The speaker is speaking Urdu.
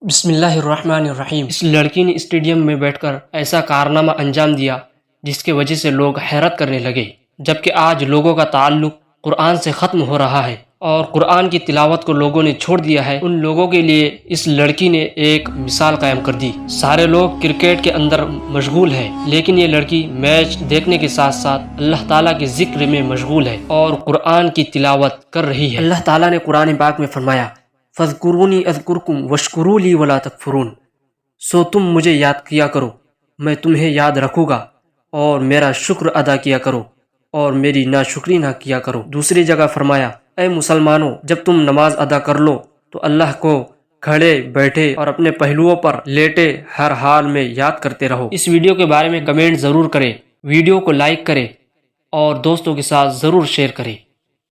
بسم اللہ الرحمن الرحیم۔ اس لڑکی نے اسٹیڈیم میں بیٹھ کر ایسا کارنامہ انجام دیا جس کی وجہ سے لوگ حیرت کرنے لگے، جبکہ آج لوگوں کا تعلق قرآن سے ختم ہو رہا ہے اور قرآن کی تلاوت کو لوگوں نے چھوڑ دیا ہے۔ ان لوگوں کے لیے اس لڑکی نے ایک مثال قائم کر دی۔ سارے لوگ کرکٹ کے اندر مشغول ہیں، لیکن یہ لڑکی میچ دیکھنے کے ساتھ ساتھ اللہ تعالیٰ کے ذکر میں مشغول ہے اور قرآن کی تلاوت کر رہی ہے۔ اللہ تعالیٰ نے قرآن پاک میں فرمایا، فَاذْكُرُونِي أَذْكُرْكُمْ وَاشْكُرُوا لِي وَلَا تَكْفُرُونَ۔ سو تم مجھے یاد کیا کرو، میں تمہیں یاد رکھوں گا، اور میرا شکر ادا کیا کرو اور میری ناشکری نہ کیا کرو۔ دوسری جگہ فرمایا، اے مسلمانوں، جب تم نماز ادا کر لو تو اللہ کو کھڑے بیٹھے اور اپنے پہلوؤں پر لیٹے ہر حال میں یاد کرتے رہو۔ اس ویڈیو کے بارے میں کمنٹ ضرور کریں، ویڈیو کو لائک کریں اور دوستوں کے ساتھ ضرور شیئر کریں۔